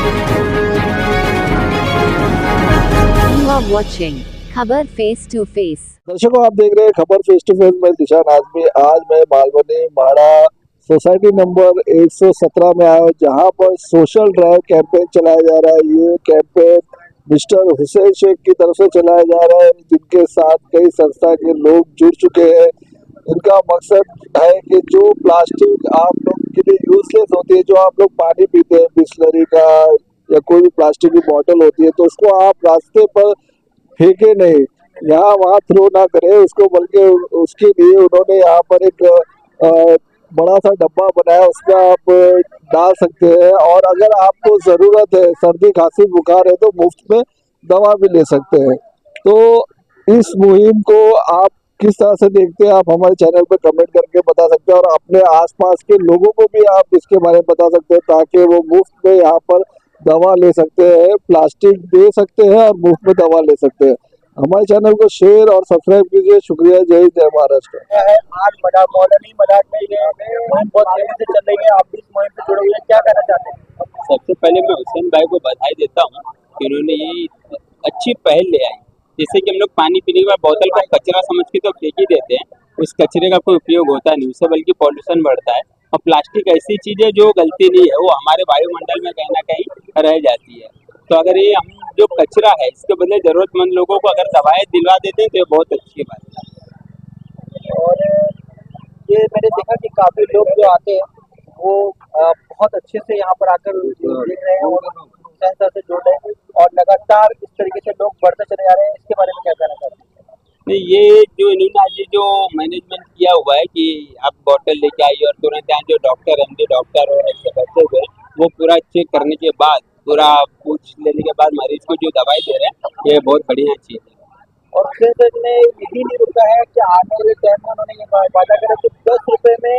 You are watching खबर face to face. दर्शकों, आप देख रहे हैं खबर फेस टू फेस में दिशान आजमी। आज मैं मालवनी माड़ा सोसाइटी नंबर 117 में आया हूँ, जहाँ पर सोशल ड्राइव कैंपेन चलाया जा रहा है। ये कैंपेन मिस्टर हुसैन शेख की तरफ से चलाया जा रहा है, जिनके साथ कई संस्था के लोग जुड़ चुके हैं। इनका मकसद है कि जो प्लास्टिक आप लोग के लिए यूजलेस होती है, जो आप लोग पानी पीते हैं बिस्लरी का या कोई भी प्लास्टिक की बोतल होती है, तो उसको आप रास्ते पर फेंके नहीं, यहाँ वहाँ थ्रो ना करें उसको, बल्कि उसके लिए उन्होंने यहाँ पर एक बड़ा सा डब्बा बनाया, उसका आप डाल सकते हैं। और अगर आपको ज़रूरत है, सर्दी खांसी बुखार है, तो मुफ्त में दवा भी ले सकते हैं। तो इस मुहिम को आप किस तरह से देखते हैं, आप हमारे चैनल पर कमेंट करके बता सकते हैं, और अपने आसपास के लोगों को भी आप इसके बारे में बता सकते हैं, ताकि वो मुफ्त में यहाँ पर दवा ले सकते हैं, प्लास्टिक दे सकते हैं और मुफ्त में दवा ले सकते हैं। हमारे चैनल को शेयर और सब्सक्राइब कीजिए। शुक्रिया। जय हिंद, जय महाराष्ट्र। आज मॉडर्न में ये मुहिम बहुत तेजी से चल रही है, आप भी इस मुहिम से जुड़े हुए हैं, क्या कहना चाहते हैं? सबसे पहले मैं हुसैन भाई को बधाई देता हूँ कि उन्होंने ये अच्छी पहल ले आई। जैसे कि हम लोग पानी पीने के बाद बोतल को कचरा समझ के तो फेंक ही देते हैं, उस कचरे का कोई उपयोग होता नहीं, उससे बल्कि पॉल्यूशन बढ़ता है। और प्लास्टिक ऐसी चीज़ है जो गलती नहीं है, वो हमारे वायुमंडल में कहीं ना कहीं रह जाती है। तो अगर ये हम जो कचरा है इसके बदले ज़रूरतमंद लोगों को अगर दवाएं दिलवा देते हैं तो ये बहुत अच्छी बात है। और ये मैंने देखा कि काफ़ी लोग जो आते हैं वो बहुत अच्छे से यहाँ पर आकर देख रहे हैं और हुसैन सर से जुड़ रहे हैं, और लगातार इस तरीके से लोग बढ़ते चले जा रहे हैं। इसके बारे में क्या कहना चाहते हैं? नहीं, ये जो इन्होंने ये जो मैनेजमेंट किया हुआ है कि आप बोतल लेके आइए और तुरंत यहाँ जो डॉक्टर एमडी डॉक्टर और ऐसे बैठे हुए वो पूरा चेक करने के बाद, पूरा पूछ लेने के बाद मरीज को जो दवाई दे रहे हैं, ये बहुत बढ़िया चीज़ है। और हुसैन सर ने यही नहीं रुका है कि आने वाले टाइम में उन्होंने ये वादा करा कि 10 रुपये में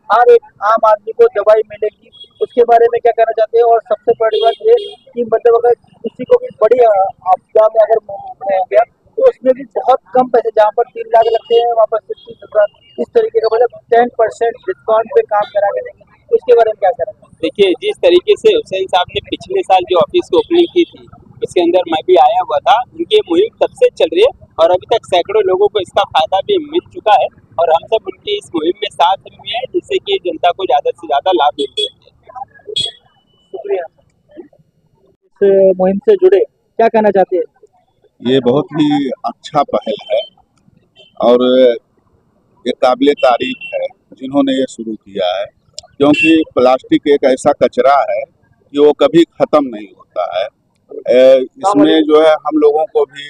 हर एक आम आदमी को दवाई मिलेगी। उसके बारे में क्या कहना चाहते हैं? और सबसे बड़ी बात ये कि मतलब अगर किसी को भी बड़ी आपदा में अगर हो गया तो उसमें भी बहुत कम पैसे, जहाँ पर 3 लाख लगते हैं वहाँ पर 60,000, इस तरीके का मतलब 10% डिस्काउंट पे काम करा के देंगे। उसके बारे में क्या कहना चाहते हैं? देखिए, जिस तरीके से हुसैन साहब ने पिछले साल जो ऑफिस की ओपनिंग की थी, इसके अंदर मैं भी आया हुआ था, उनकी मुहिम तब से चल रही है और अभी तक सैकड़ों लोगों को इसका फायदा भी मिल चुका है, और हम सब उनकी इस मुहिम में साथ में हैं, जिससे कि जनता को ज़्यादा से ज़्यादा लाभ मिल सके। शुक्रिया। इस मुहिम से जुड़े क्या कहना चाहते हैं? ये बहुत ही अच्छा पहल है और ये काबिल तारीफ है जिन्होंने ये शुरू किया है, क्योंकि प्लास्टिक एक ऐसा कचरा है कि वो कभी ख़त्म नहीं होता है। इसमें जो है हम लोगों को भी,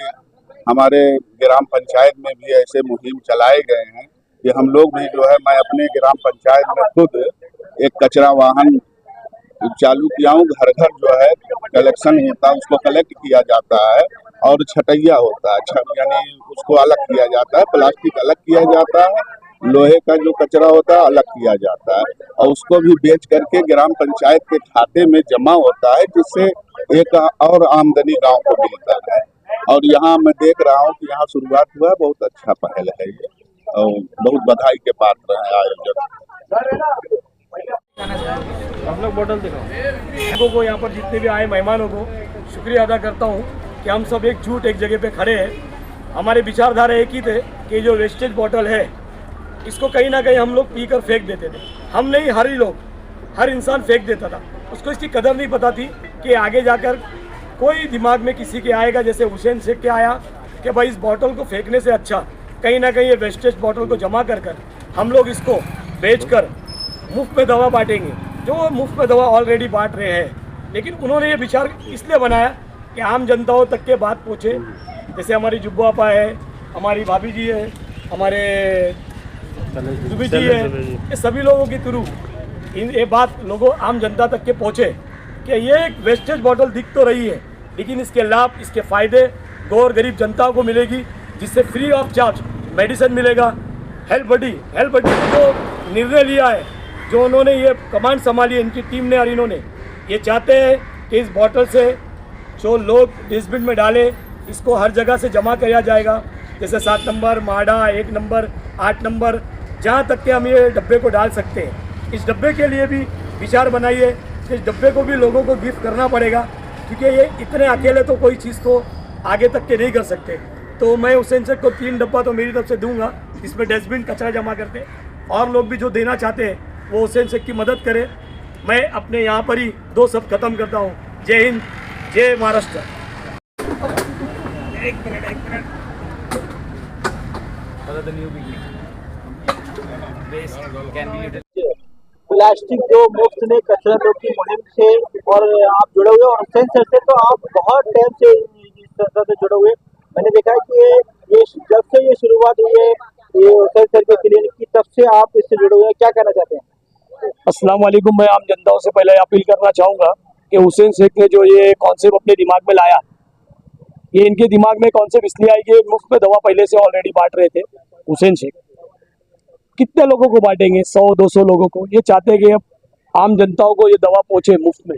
हमारे ग्राम पंचायत में भी ऐसे मुहिम चलाए गए हैं कि हम लोग भी जो है, मैं अपने ग्राम पंचायत में खुद एक कचरा वाहन चालू किया हूँ। घर घर जो है कलेक्शन होता है, उसको कलेक्ट किया जाता है और छटैया होता है, यानी उसको अलग किया जाता है, प्लास्टिक अलग किया जाता है, लोहे का जो कचरा होता है अलग किया जाता है, और उसको भी बेच करके ग्राम पंचायत के खाते में जमा होता है, जिससे एक और आमदनी गांव को मिलता है। और यहाँ मैं देख रहा हूँ कि यहाँ शुरुआत हुआ है, बहुत अच्छा पहल है ये, और बहुत बधाई के पात्र है आयोजक। हम लोग बोतल दिखाओ लोगों को, यहाँ पर जितने भी आए मेहमानों को शुक्रिया अदा करता हूँ कि हम सब एकजुट एक जगह पे खड़े हैं। हमारे विचारधारा एक ही थे कि जो वेस्टेज बोतल है इसको कहीं ना कहीं हम लोग पीकर फेंक देते थे। हम नहीं, हर इंसान फेंक देता था। उसको इसकी कदर नहीं पता थी कि आगे जाकर कोई दिमाग में किसी के आएगा, जैसे हुसैन शेख के आया कि भाई इस बोतल को फेंकने से अच्छा कहीं ना कहीं ये वेस्टेज बोतल को जमा कर हम लोग इसको बेचकर मुफ्त में दवा बांटेंगे, जो मुफ्त में दवा ऑलरेडी बांट रहे हैं। लेकिन उन्होंने ये विचार इसलिए बनाया कि आम जनताओं तक के बात पहुँचे। जैसे हमारी जुब्बू आपा है, हमारी भाभी जी है, हमारे जुबी जी है, ये सभी लोगों के थ्रू ये बात लोगों आम जनता तक के पहुँचे कि ये एक वेस्टेज बॉटल दिख तो रही है, लेकिन इसके लाभ, इसके फ़ायदे गौर गरीब जनता को मिलेगी, जिससे फ्री ऑफ चार्ज मेडिसिन मिलेगा। हेल्थ बडी जो निर्णय लिया है, जो उन्होंने ये कमांड संभाली है इनकी टीम ने, और इन्होंने ये चाहते हैं कि इस बॉटल से जो लोग डस्टबिन में डालें, इसको हर जगह से जमा किया जाएगा। जैसे 7 नंबर माड़ा, 1 नंबर, 8 नंबर, जहाँ तक के हम ये डब्बे को डाल सकते हैं। इस डब्बे के लिए भी विचार बनाइए इस डब्बे को भी लोगों को गिफ्ट करना पड़ेगा, क्योंकि ये इतने अकेले तो कोई चीज़ तो आगे तक के नहीं कर सकते। तो मैं हुसैन शेख को 3 डब्बा तो मेरी तरफ से दूंगा, इसमें डस्टबिन कचरा जमा करते, और लोग भी जो देना चाहते हैं वो हुसैन शेख की मदद करें। मैं अपने यहाँ पर ही 2 शब्द खत्म करता हूँ। जय हिंद, जय महाराष्ट्र। प्लास्टिक जो मुफ्त में कचरा रोक की मुहिम से और आप जुड़े हुए और हुसैन सर से तो आप बहुत टाइम से इस संस्था से जुड़े हुए। मैंने देखा है कि ये जब से ये शुरुआत हुई है ये हुसैन सर के क्लिनिक की, तब से आप इससे जुड़े हुए हैं, क्या कहना चाहते हैं? अस्सलाम वालेकुम। मैं आम जनताओं से पहले अपील करना चाहूँगा कि हुसैन शेख ने जो ये कॉन्सेप्ट अपने दिमाग में लाया, ये इनके दिमाग में कॉन्सेप्ट इसलिए आई कि मुफ्त में दवा पहले से ऑलरेडी बांट रहे थे हुसैन शेख। कितने लोगों को बांटेंगे? 100-200 लोगों को। ये चाहते हैं कि आम जनताओं को ये दवा पहुंचे मुफ्त में।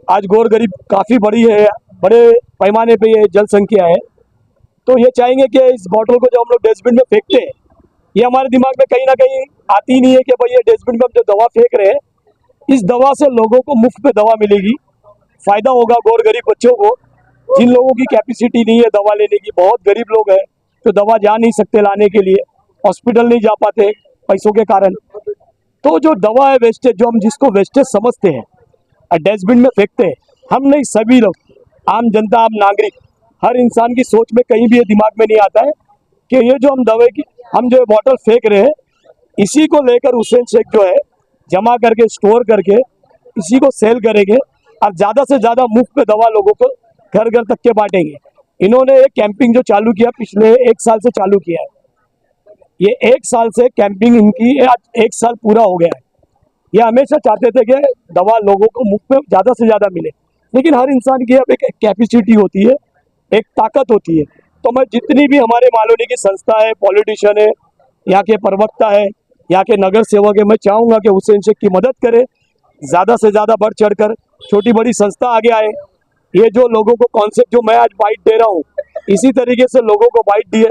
आज गौर गरीब काफ़ी बड़ी है, बड़े पैमाने पे ये जनसंख्या है, तो ये चाहेंगे कि इस बॉटल को जो हम लोग डस्टबिन में फेंकते हैं, ये हमारे दिमाग में कहीं ना कहीं आती नहीं है कि भाई ये डस्टबिन में हम जो दवा फेंक रहे हैं, इस दवा से लोगों को मुफ्त में दवा मिलेगी, फ़ायदा होगा गौर गरीब बच्चों को, जिन लोगों की कैपेसिटी नहीं है दवा लेने की। बहुत गरीब लोग हैं तो दवा जा नहीं सकते लाने के लिए, हॉस्पिटल नहीं जा पाते पैसों के कारण। तो जो दवा है वेस्टेज, जो हम जिसको वेस्टेज समझते हैं और डस्टबिन में फेंकते हैं, हम नहीं, सभी लोग, आम जनता, आम नागरिक, हर इंसान की सोच में कहीं भी ये दिमाग में नहीं आता है कि ये जो हम दवाई की हम जो बॉटल फेंक रहे हैं, इसी को लेकर हुसैन शेख जो है जमा करके स्टोर करके इसी को सेल करेंगे और ज़्यादा से ज़्यादा मुफ्त में दवा लोगों को घर घर तक के बांटेंगे। इन्होंने एक कैंपिंग जो चालू किया, पिछले 1 साल से चालू किया है, ये 1 साल से कैंपिंग इनकी 1 साल पूरा हो गया है। ये हमेशा चाहते थे कि दवा लोगों को मुफ्त में ज़्यादा से ज़्यादा मिले, लेकिन हर इंसान की अब एक कैपेसिटी होती है, एक ताकत होती है। तो मैं जितनी भी हमारे मालोनी की संस्था है, पॉलिटिशियन है, यहाँ के प्रवक्ता है, यहाँ के नगर सेवक है, मैं चाहूँगा कि हुसैन शेख की मदद करें, ज़्यादा से ज़्यादा बढ़ चढ़कर छोटी बड़ी संस्था आगे आए। ये जो लोगों को कॉन्सेप्ट जो मैं आज बाइट दे रहा हूँ, इसी तरीके से लोगों को बाइट दिए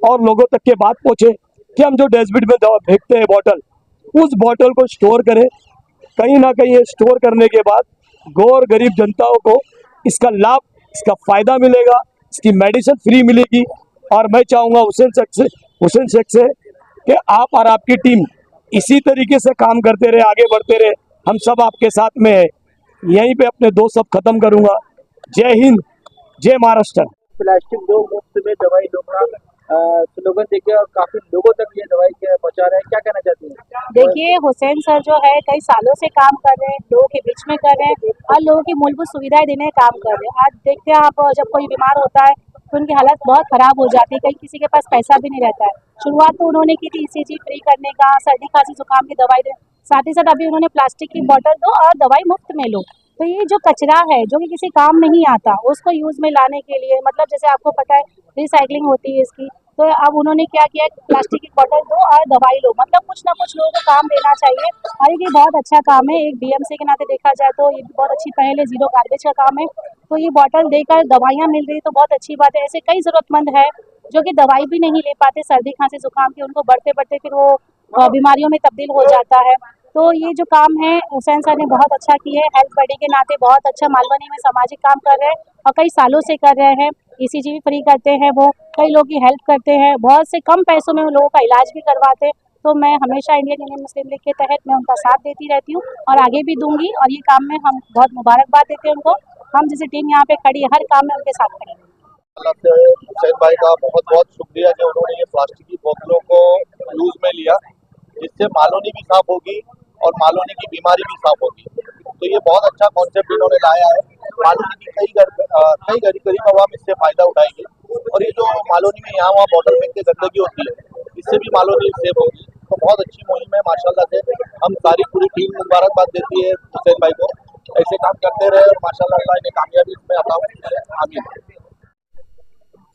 और लोगों तक के बात पहुँचे कि हम जो डस्टबिन में दवा फेंकते हैं बॉटल, उस बॉटल को स्टोर करें। कहीं ना कहीं ये स्टोर करने के बाद गौर गरीब जनताओं को इसका लाभ, इसका फ़ायदा मिलेगा, इसकी मेडिसिन फ्री मिलेगी। और मैं चाहूँगा हुसैन शेख से कि आप और आपकी टीम इसी तरीके से काम करते रहे, आगे बढ़ते रहे, हम सब आपके साथ में है। यहीं पे अपने 2 शब्द खत्म करूँगा। जय हिंद, जय महाराष्ट्र। प्लास्टिक जो मुफ्त में दवाई लोग स्लोगन देखिए और काफी लोगों तक ये दवाई पहुंचा रहे हैं, क्या कहना चाहती हैं? देखिए, हुसैन सर जो है कई सालों से काम कर रहे हैं, लोगों के बीच में कर रहे हैं और लोगों की मूलभूत सुविधाएं देने का काम कर रहे हैं। आज देखते हैं आप, जब कोई बीमार होता है तो उनकी हालत बहुत खराब हो जाती है, कहीं किसी के पास पैसा भी नहीं रहता है। शुरुआत तो उन्होंने की थी ECG फ्री करने का, सर्दी खांसी जुकाम की दवाई दे, साथ ही साथ अभी उन्होंने प्लास्टिक की बोतल दो और दवाई मुफ्त में लो। तो ये जो कचरा है जो कि किसी काम नहीं आता, उसको यूज में लाने के लिए, मतलब जैसे आपको पता है रिसाइकलिंग होती है इसकी, तो अब उन्होंने क्या किया, प्लास्टिक की बोतल दो और दवाई लो, मतलब कुछ ना कुछ लोगों को काम देना चाहिए। और ये बहुत अच्छा काम है, एक BMC के नाते देखा जाए तो ये भी बहुत अच्छी पहल है, जीरो गार्बेज का काम है। तो ये बोतल देकर दवाइयाँ मिल रही तो बहुत अच्छी बात है। ऐसे कई जरूरतमंद है जो कि दवाई भी नहीं ले पाते सर्दी खांसी जुकाम की, उनको बढ़ते बढ़ते फिर वो बीमारियों में तब्दील हो जाता है। तो ये जो काम है हुसैन सर ने बहुत अच्छा किया है, हेल्थ बडी के नाते बहुत अच्छा मालवनी में सामाजिक काम कर रहे हैं और कई सालों से कर रहे हैं। ECG भी फ्री करते हैं, वो कई लोगों की हेल्प करते हैं, बहुत से कम पैसों में लोगों का इलाज भी करवाते हैं। तो मैं हमेशा इंडियन यूनियन मुस्लिम लीग के तहत मैं उनका साथ देती रहती हूँ और आगे भी दूंगी, और ये काम में हम बहुत मुबारकबाद देते हैं उनको। हम जैसे टीम यहाँ पे खड़ी है, हर काम में उनके साथ खड़ी है। हुसैन भाई का बहुत बहुत शुक्रिया कि उन्होंने ये प्लास्टिक की बोतलों को यूज में लिया, जिससे मालोनी भी साफ होगी और मालोनी की बीमारी भी साफ होगी। तो ये बहुत अच्छा कॉन्सेप्ट इन्होंने लाया है। मालोनी की कई गरीब आवाम इससे फायदा उठाएगी, और ये जो मालोनी में यहाँ वहाँ बॉटल फेंक के गंदगी होती है, इससे भी मालोनी सेफ होगी। तो बहुत अच्छी मुहिम है माशाल्लाह से। हम सारी पूरी टीम मुबारकबाद देती है हुसैन भाई को, ऐसे काम करते रहे और माशाल्लाह अल्लाह इन्हें कामयाबी इसमें अता फरमाए, आमीन।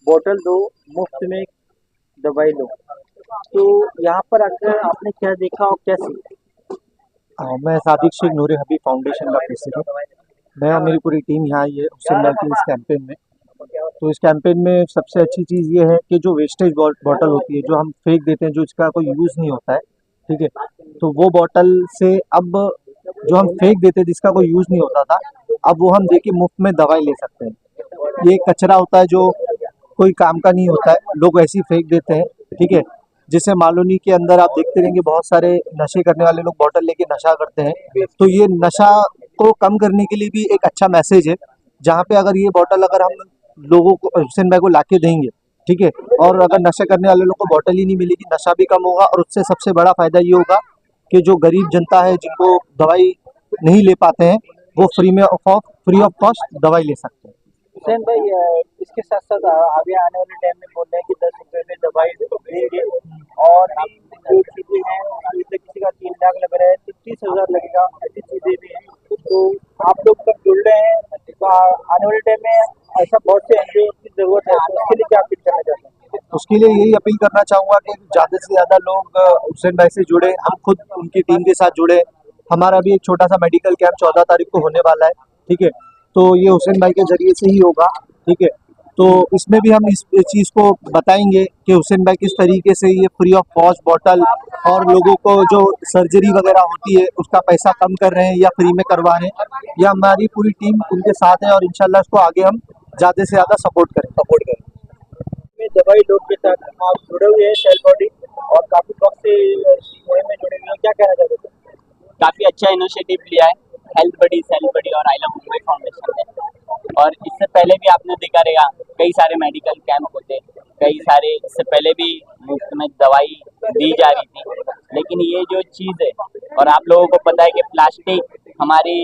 बोतल दो मुफ्त में दवाई लो, तो यहाँ पर आकर आपने क्या देखा और क्या सीखा? मैं सादिक शेख नूर हबीब फाउंडेशन का प्रेसिडेंट। मैं और मेरी पूरी टीम यहाँ आई है हुसैन भाई की इस कैंपेन में। तो इस कैंपेन में सबसे अच्छी चीज़ ये है कि जो वेस्टेज बॉटल होती है, जो हम फेंक देते हैं, जो इसका कोई यूज़ नहीं होता है, ठीक है, तो वो बॉटल से अब जो हम फेंक देते, जिसका कोई यूज नहीं होता था, अब वो हम देके मुफ्त में दवाई ले सकते हैं। ये कचरा होता है जो कोई काम का नहीं होता है, लोग ऐसे ही फेंक देते हैं, ठीक है। जैसे मालूनी के अंदर आप देखते रहेंगे बहुत सारे नशे करने वाले लोग बॉटल लेके नशा करते हैं, तो ये नशा को कम करने के लिए भी एक अच्छा मैसेज है, जहाँ पे अगर ये बॉटल अगर हम लोगों को, हुसैन भाई को लाके देंगे, ठीक है, और अगर नशा करने वाले लोग को बॉटल ही नहीं मिलेगी, नशा भी कम होगा, और उससे सबसे बड़ा फायदा ये होगा कि जो गरीब जनता है जिनको दवाई नहीं ले पाते हैं, वो फ्री ऑफ कॉस्ट दवाई ले सकते हैं। हुसैन भाई, इसके साथ साथ आगे आने वाले टाइम में बोल रहे हैं कि 10 रुपए में दवाई देंगे, और भी जो चीजें हैं जैसे किसी का 3 लाख लग रहा है तो 30,000 लगेगा, ऐसी चीजें भी हैं। तो आप लोग सब जुड़ रहे हैं, तो आने वाले टाइम में ऐसा बहुत से एनजीओ की जरूरत है, तो उसके लिए क्या अपील करना चाहते हैं? उसके लिए यही अपील करना चाहूँगा कि ज़्यादा से ज़्यादा लोग हुसैन भाई से जुड़े, हम खुद उनकी टीम के साथ जुड़े। हमारा भी एक छोटा सा मेडिकल कैंप 14 तारीख को होने वाला है, ठीक है, तो ये हुसैन भाई के जरिए से ही होगा, ठीक है। तो इसमें भी हम इस चीज़ को बताएंगे कि हुसैन भाई किस तरीके से ये फ्री ऑफ कॉस्ट बॉटल और लोगों को जो सर्जरी वगैरह होती है उसका पैसा कम कर रहे हैं या फ्री में करवा रहे हैं। यह हमारी पूरी टीम उनके साथ है और इंशाल्लाह इसको आगे हम ज़्यादा से ज़्यादा सपोर्ट करें। में दवाई लोग के साथ आप जुड़े हुए हैं, सेल बॉडी, और काफी वक्त से मुहिम में जुड़े हुए हैं, क्या कहना चाहते हैं? काफ़ी अच्छा इनिशिएटिव लिया है हेल्थ बडी, सेल बडी और आई लव मुंबई फाउंडेशन ने। और इससे पहले भी आपने देखा रहेगा कई सारे मेडिकल कैंप होते, कई सारे इससे पहले भी मुफ्त में दवाई दी जा रही थी। लेकिन ये जो चीज़ है, और आप लोगों को पता है कि प्लास्टिक हमारी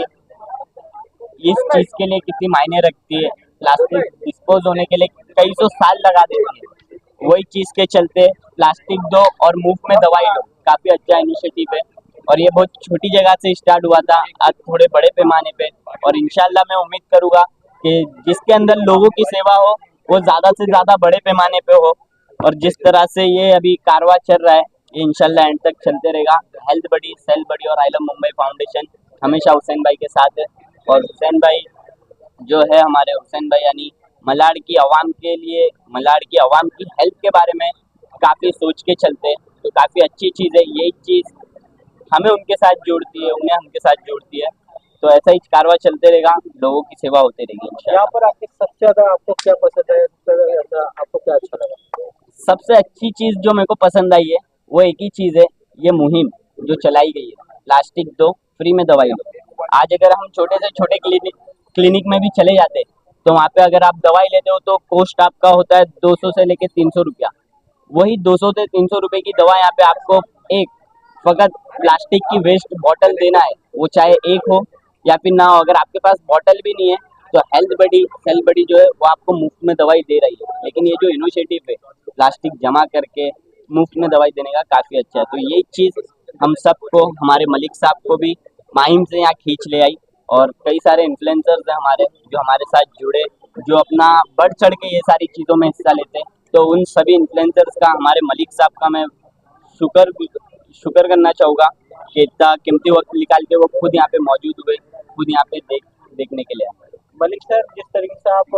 इस चीज़ के लिए कितनी मायने रखती है, प्लास्टिक डिस्पोज होने के लिए कई सौ साल लगा देती है। वही चीज़ के चलते प्लास्टिक दो और मुफ्त में दवाई लो, काफ़ी अच्छा इनिशिएटिव है। और ये बहुत छोटी जगह से स्टार्ट हुआ था, आज थोड़े बड़े पैमाने पे, और इंशाल्लाह मैं उम्मीद करूँगा कि जिसके अंदर लोगों की सेवा हो वो ज़्यादा से ज़्यादा बड़े पैमाने पे हो। और जिस तरह से ये अभी कारवां चल रहा है, ये इंशाल्लाह एंड तक चलते रहेगा। हेल्थ बडी, सेल बडी और आई लव मुंबई फाउंडेशन हमेशा हुसैन भाई के साथ है। और हुसैन भाई जो है, हमारे हुसैन भाई यानी मलाड की आवाम के लिए, मलाड की आवाम की हेल्थ के बारे में काफ़ी सोच के चलते हैं, तो काफ़ी अच्छी चीज़ है। यही चीज़ हमें उनके साथ जोड़ती है, उन्हें हमके साथ जोड़ती है। तो ऐसा ही कारवां चलते रहेगा, लोगों की सेवा होती रहेगी इंशाल्लाह। यहाँ पर आपके सबसे ज्यादा आपको क्या पसंद है, सबसे ज्यादा आपको क्या अच्छा लगा? सबसे अच्छी चीज़ जो मेरे को पसंद आई है वो एक ही चीज़ है, ये मुहिम जो चलाई गई है, प्लास्टिक दो फ्री में दवाई दो। आज अगर हम छोटे से छोटे क्लिनिक में भी चले जाते तो वहाँ पे अगर आप दवाई लेते हो तो कॉस्ट आपका होता है 200 से लेके 300 रुपया। वही 200 से 300 रुपये की दवा यहाँ पे आपको एक फकत प्लास्टिक की वेस्ट बॉटल देना है, वो चाहे एक हो या फिर ना हो। अगर आपके पास बॉटल भी नहीं है तो हेल्थ बडी, सेल बडी जो है वो आपको मुफ्त में दवाई दे रही है। लेकिन ये जो इनिशिएटिव है प्लास्टिक जमा करके मुफ्त में दवाई देने का, काफ़ी अच्छा है। तो ये चीज़ हम सबको, हमारे मलिक साहब को भी माहिम से यहाँ खींच ले आई, और कई सारे इन्फ्लुएंसर्स हैं हमारे जो हमारे साथ जुड़े, जो अपना बढ़ चढ़ के ये सारी चीज़ों में हिस्सा लेते हैं। तो उन सभी इन्फ्लुएंसर्स का, हमारे मलिक साहब का मैं शुक्र करना चाहूँगा कि इतना कीमती वक्त निकाल के वो खुद यहाँ पे मौजूद हुए, खुद यहाँ पे देखने के लिए आए। मलिक सर, जिस तरीके से आप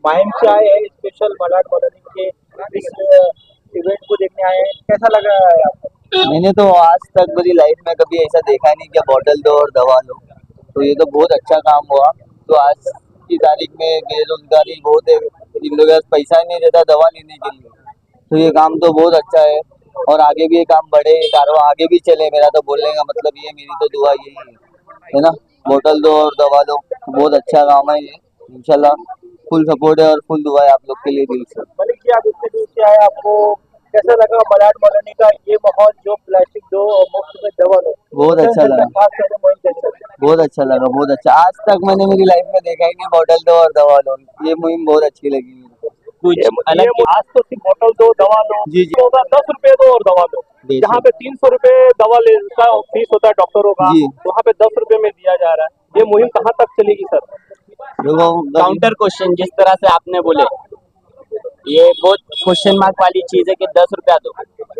माहिम से आए हैं, स्पेशल मलाड कॉलोनी के इस इवेंट को देखने आए हैं, कैसा लगा है आपको? मैंने तो आज तक मेरी लाइफ में कभी ऐसा देखा नहीं कि बॉटल दो और दवा लो, तो ये तो बहुत अच्छा काम हुआ। तो आज की तारीख में बेरोजगारी बहुत है, इन लोगों के पास पैसा ही नहीं रहता दवा लेने के लिए, तो ये काम तो बहुत अच्छा है। और आगे भी ये काम बढ़े, कारवां आगे भी चले, मेरा तो बोलने का मतलब ये, मेरी तो दुआ यही है ना। बोतल दो और दवा दो, बहुत अच्छा काम है ये, इंशाल्लाह फुल सपोर्ट है और फुल दुआ है आप लोग के लिए दिल से। मलिक जी, आप इतने दूर से आए, आपको कैसा लगा मलाड कॉलोनी का ये माहौल, जो प्लास्टिक दो और मुफ्त में दवा दो? बहुत अच्छा लगा, बहुत अच्छा लगा, बहुत अच्छा। आज तक मैंने मेरी लाइफ में देखा ही नहीं बॉटल दो और दवा लो, ये मुहिम बहुत अच्छी लगी मेरे को। आज तो सिर्फ बोतल दो दवा लो, जी जी, होगा 10 रुपए दो और दवा दो। जहाँ पे 300 रुपए दवा लेने का फीस होता है डॉक्टरों का, वहाँ पे 10 रुपए में दिया जा रहा है। ये मुहिम कहाँ तक चलेगी सर? काउंटर क्वेश्चन जिस तरह से आपने बोले, ये बहुत क्वेश्चन मार्क वाली चीज है कि 10 रुपया दो।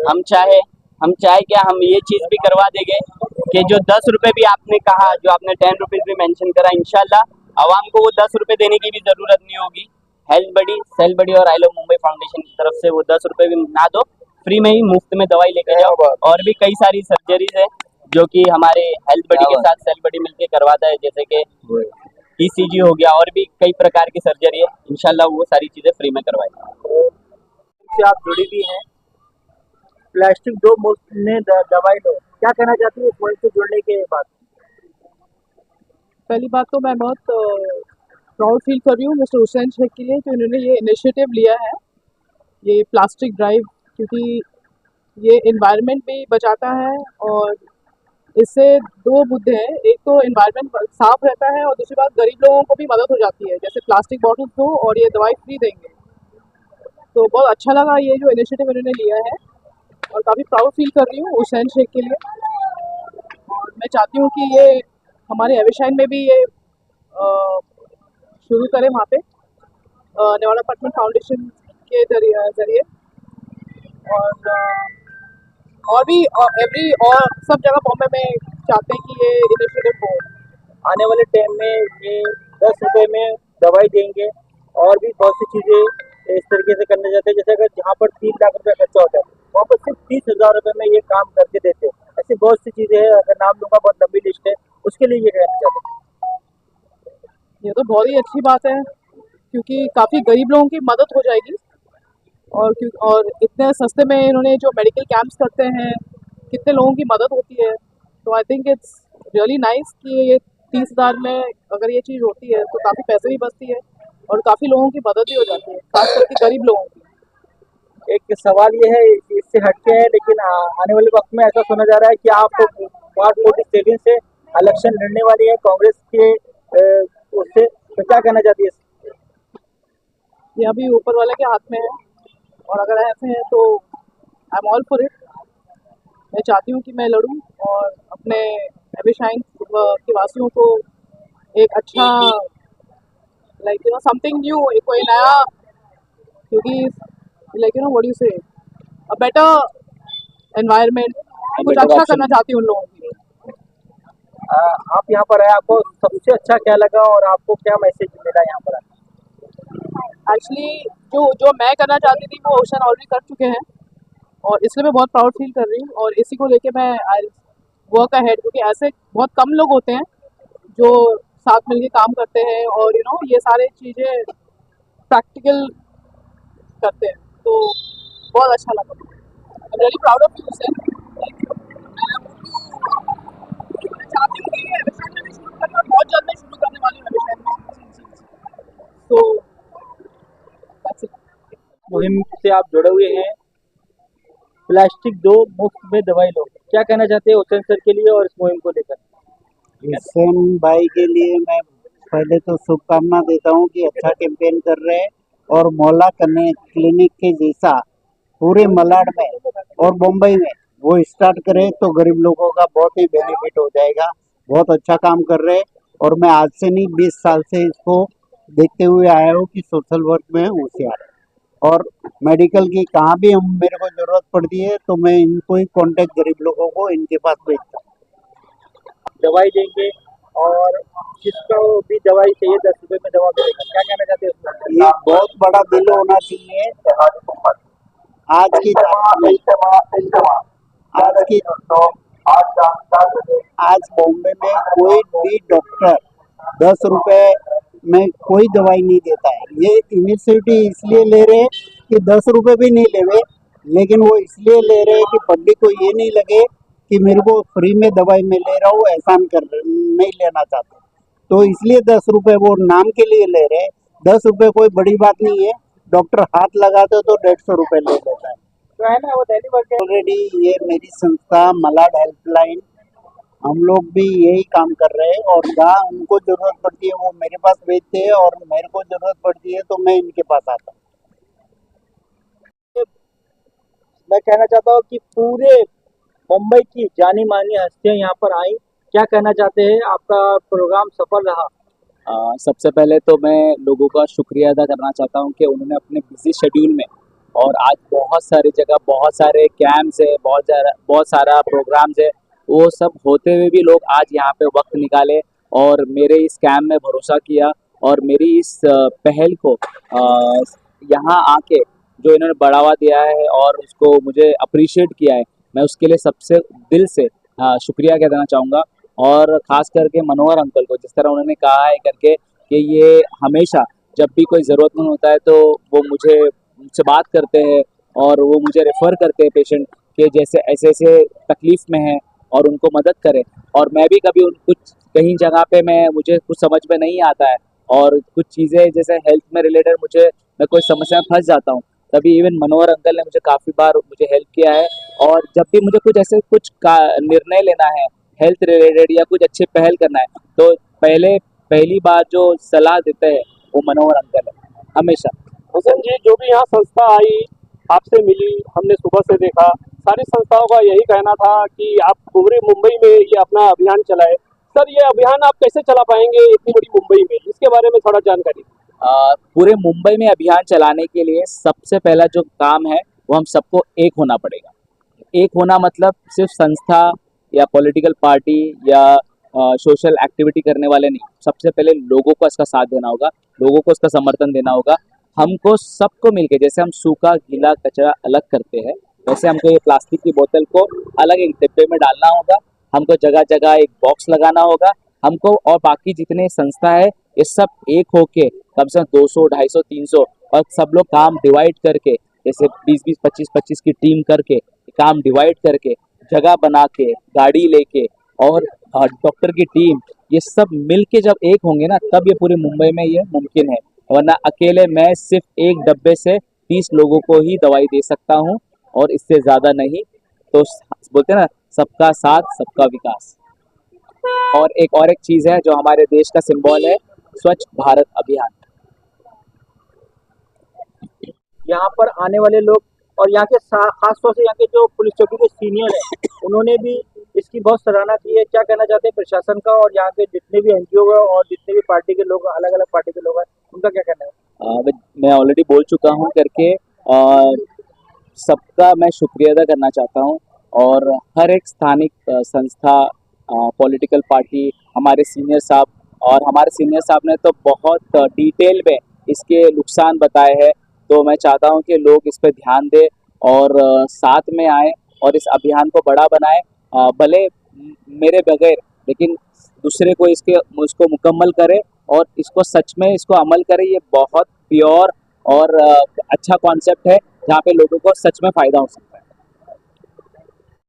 हम चाहे क्या हम ये चीज भी करवा देंगे कि जो 10 रुपए भी आपने कहा, जो आपने 10 रुपीज भी मेंशन करा, इंशाल्लाह आवाम को वो 10 रुपए देने की भी जरूरत नहीं होगी। हेल्थ बडी, सेल बडी और आई लव मुंबई फाउंडेशन की तरफ से वो 10 रुपए भी ना दो, फ्री में ही मुफ्त में दवाई लेके जाओ। और भी कई सारी सर्जरीज है जो कि हमारे हेल्थ बडी के साथ सेल बडी मिलके करवाता है, जैसे कि ECG हो गया और भी कई प्रकार की सर्जरी है। इंशाल्लाह वो सारी चीज़ें फ्री में करवाएंगे। से आप जुड़ी भी हैं, प्लास्टिक दो मुफ्त में दवाई लो, क्या कहना चाहती है इस मुहिम से जुड़ने के बाद? पहली बात तो मैं बहुत प्राउड फील कर रही हूँ मिस्टर हुसैन शेख के लिए कि उन्होंने ये इनिशिएटिव लिया है, ये प्लास्टिक ड्राइव, क्योंकि ये एनवायरनमेंट भी बचाता है और इससे दो मुद्दे हैं, एक तो एनवायरनमेंट साफ रहता है और दूसरी बात गरीब लोगों को भी मदद हो जाती है, जैसे प्लास्टिक बॉटल दो और ये दवाई फ्री देंगे। तो बहुत अच्छा लगा ये जो इनिशिएटिव इन्होंने लिया है और काफ़ी प्राउड फील कर रही हूँ हुसैन शेख के लिए। और मैं चाहती हूँ कि ये हमारे एविशाइन में भी ये शुरू करें वहाँ पे नेवाड़ा पटना फाउंडेशन के ज़रिए और भी और सब जगह बॉम्बे में चाहते हैं कि ये इनिशिएटिव हो। आने वाले टाइम में ये 10 रुपए में दवाई देंगे और भी बहुत सी चीज़ें इस तरीके से करने जाते हैं, जैसे अगर जहाँ पर 3 लाख रुपए खर्चा होता है वहाँ पर सिर्फ 30,000 रुपये में ये काम करके देते हैं। ऐसी बहुत सी चीज़ें हैं, अगर नाम लूँगा बहुत लंबी लिस्ट है, उसके लिए ये कहना चाहते हैं। ये तो बहुत ही अच्छी बात है क्योंकि काफ़ी गरीब लोगों की मदद हो जाएगी और इतने सस्ते में इन्होंने जो मेडिकल कैंप्स करते हैं, कितने लोगों की मदद होती है। तो I think it's really nice कि ये 30,000 में अगर ये चीज़ होती है तो काफ़ी पैसे भी बचती है और काफ़ी लोगों की मदद भी हो जाती है, खास करके गरीब लोगों की। एक सवाल ये है, इससे हटके है, लेकिन आने वाले वक्त में ऐसा सुना जा रहा है कि आप वार्ड 47 से इलेक्शन लड़ने वाली है कांग्रेस के उससे, तो क्या कहना चाहती है? ये अभी ऊपर वाले के हाथ में है और अगर ऐसे हैं तो I am all for it. मैं चाहती हूँ कि मैं लड़ूँ और अपने एविशाइन के वासियों को एक अच्छा लाइक समथिंग न्यू, कोई नया, क्योंकि लाइक व्हाट यू से अ बेटर एनवायरनमेंट, कुछ अच्छा करना चाहती हूँ उन लोगों के लिए। आप यहाँ पर आए, आपको सबसे अच्छा क्या लगा और आपको क्या मैसेज मिला यहाँ पर? एक्चुअली जो मैं करना चाहती थी वो ओशन ऑलरेडी कर चुके हैं और इसलिए मैं बहुत प्राउड फील कर रही हूँ और इसी को लेके मैं आई वर्क अहेड, क्योंकि ऐसे बहुत कम लोग होते हैं जो साथ मिलके काम करते हैं और ये सारे चीज़ें प्रैक्टिकल करते हैं, तो बहुत अच्छा लगा। I am really proud of you sir. मैं चाहती हूँ कि एविशाइन में भी शुरू करना, बहुत जल्द मैं शुरू करने वाली हूँ एविशाइन में, तो मुहिम से आप जुड़े हुए हैं, प्लास्टिक दो मुफ्त में दवाई लो, क्या कहना चाहते हैं हुसैन सर के लिए और इस मुहिम को लेकर? हुसैन भाई के लिए मैं पहले तो शुभकामना देता हूँ कि अच्छा कैंपेन कर रहे हैं और मौला क्लिनिक के जैसा पूरे मलाड में और मुंबई में वो स्टार्ट करे तो गरीब लोगों का बहुत ही बेनिफिट हो जाएगा। बहुत अच्छा काम कर रहे हैं और मैं आज से नहीं 20 साल से इसको देखते हुए आया हूँ कि सोशल वर्क में होशियार और मेडिकल की कहाँ भी मेरे को ज़रूरत पड़ती है तो मैं इनको ही कांटेक्ट गरीब लोगों को इनके पास भेजता हूँ। दवाई देंगे और जिसको भी दवाई चाहिए 10 रुपए में दवा मिलेगा, क्या कहना चाहते हैं? ये बहुत बड़ा बिल होना चाहिए। आज बॉम्बे में कोई भी डॉक्टर 10 रुपए में कोई दवाई नहीं देता है। ये इनिशिएटिव इसलिए ले रहे हैं कि 10 रुपए भी नहीं ले रहे, लेकिन वो इसलिए ले रहे हैं कि पब्लिक को ये नहीं लगे कि मेरे को फ्री में दवाई मैं ले रहा हूँ, एहसान नहीं लेना चाहते, तो इसलिए 10 रुपए वो नाम के लिए ले रहे हैं। 10 रुपए कोई बड़ी बात नहीं है, डॉक्टर हाथ लगाते तो 150 रुपए ले लेता है। तो है ना, वो दिल्ली वर्क ऑलरेडी ये मेरी संस्था मलाड हेल्पलाइन, हम लोग भी यही काम कर रहे हैं और जहाँ उनको जरूरत पड़ती है वो मेरे पास भेजते हैं और मेरे को जरूरत पड़ती है तो मैं इनके पास आता हूँ। मैं कहना चाहता हूँ कि पूरे मुंबई की जानी मानी हस्तियाँ यहाँ पर आई, क्या कहना चाहते हैं? आपका प्रोग्राम सफल रहा? सबसे पहले तो मैं लोगों का शुक्रिया अदा करना चाहता हूँ कि उन्होंने अपने बिजी शेड्यूल में और आज बहुत सारी जगह बहुत सारे कैंप्स है, बहुत सारा प्रोग्राम्स है, वो सब होते हुए भी लोग आज यहाँ पे वक्त निकाले और मेरे इस कैंप में भरोसा किया और मेरी इस पहल को यहाँ आके जो इन्होंने बढ़ावा दिया है और उसको मुझे अप्रिशिएट किया है, मैं उसके लिए सबसे दिल से शुक्रिया कह देना चाहूँगा, और ख़ास करके मनोहर अंकल को, जिस तरह उन्होंने कहा है करके कि ये हमेशा जब भी कोई ज़रूरतमंद होता है तो वो मुझसे बात करते हैं और वो मुझे रेफ़र करते हैं पेशेंट के, जैसे ऐसे ऐसे तकलीफ़ में हैं और उनको मदद करें। और मैं भी कभी कुछ कहीं जगह पे मुझे कुछ समझ में नहीं आता है और कुछ चीज़ें जैसे हेल्थ में रिलेटेड मैं कोई समस्या में फंस जाता हूँ, तभी इवन मनोहर अंकल ने मुझे काफ़ी बार मुझे हेल्प किया है। और जब भी मुझे कुछ निर्णय लेना है हेल्थ रिलेटेड या कुछ अच्छे पहल करना है, तो पहली बार जो सलाह देते हैं वो मनोहर अंकल है हमेशा। हुसैन जी, जो भी यहाँ संस्था आई, आपसे मिली, हमने सुबह से देखा, सारी संस्थाओं का यही कहना था कि आप पूरे मुंबई में ये अपना अभियान चलाए। सर, ये अभियान आप कैसे चला पाएंगे इतनी बड़ी मुंबई में, इसके बारे में थोड़ा जानकारी। पूरे मुंबई में अभियान चलाने के लिए सबसे पहला जो काम है वो हम सबको एक होना पड़ेगा। एक होना मतलब सिर्फ संस्था या पॉलिटिकल पार्टी या सोशल एक्टिविटी करने वाले नहीं, सबसे पहले लोगों को इसका साथ देना होगा, लोगों को इसका समर्थन देना होगा। हमको सबको मिलके, जैसे हम सूखा गीला कचरा अलग करते हैं, वैसे हमको ये प्लास्टिक की बोतल को अलग एक डिब्बे में डालना होगा, हमको जगह जगह एक बॉक्स लगाना होगा हमको, और बाकी जितने संस्था है ये सब एक होके कम से कम 200, 250, 300 और सब लोग काम डिवाइड करके, जैसे 20-20, 25-25 की टीम करके काम डिवाइड करके, जगह बना के, गाड़ी लेके और डॉक्टर की टीम, ये सब मिलके जब एक होंगे ना, तब ये पूरी मुंबई में ये मुमकिन है। वरना अकेले मैं सिर्फ एक डब्बे से 30 लोगों को ही दवाई दे सकता हूँ और इससे ज़्यादा नहीं। तो बोलते हैं ना, सबका साथ सबका विकास। और एक चीज़ है जो हमारे देश का सिंबल है, स्वच्छ भारत अभियान। यहाँ पर आने वाले लोग और यहाँ के खासतौर से यहाँ के जो पुलिस चौकी के सीनियर हैं, उन्होंने भी इसकी बहुत सराहना की है। क्या कहना चाहते हैं प्रशासन का और यहाँ के जितने भी एनजीओ और जितने भी पार्टी के लोग, अलग अलग पार्टी के लोग हैं, उनका क्या कहना है? मैं ऑलरेडी बोल चुका हूँ करके, सबका मैं शुक्रिया अदा करना चाहता हूँ। और हर एक स्थानिक संस्था, पॉलिटिकल पार्टी, हमारे सीनियर साहब ने तो बहुत डिटेल में इसके नुकसान बताए हैं। तो मैं चाहता हूं कि लोग इस पर ध्यान दें और साथ में आए और इस अभियान को बड़ा बनाएं, भले मेरे बगैर, लेकिन दूसरे को इसको मुकम्मल करें और इसको सच में इसको अमल करें। ये बहुत प्योर और अच्छा कॉन्सेप्ट है जहाँ पे लोगों को सच में फ़ायदा हो सकता है।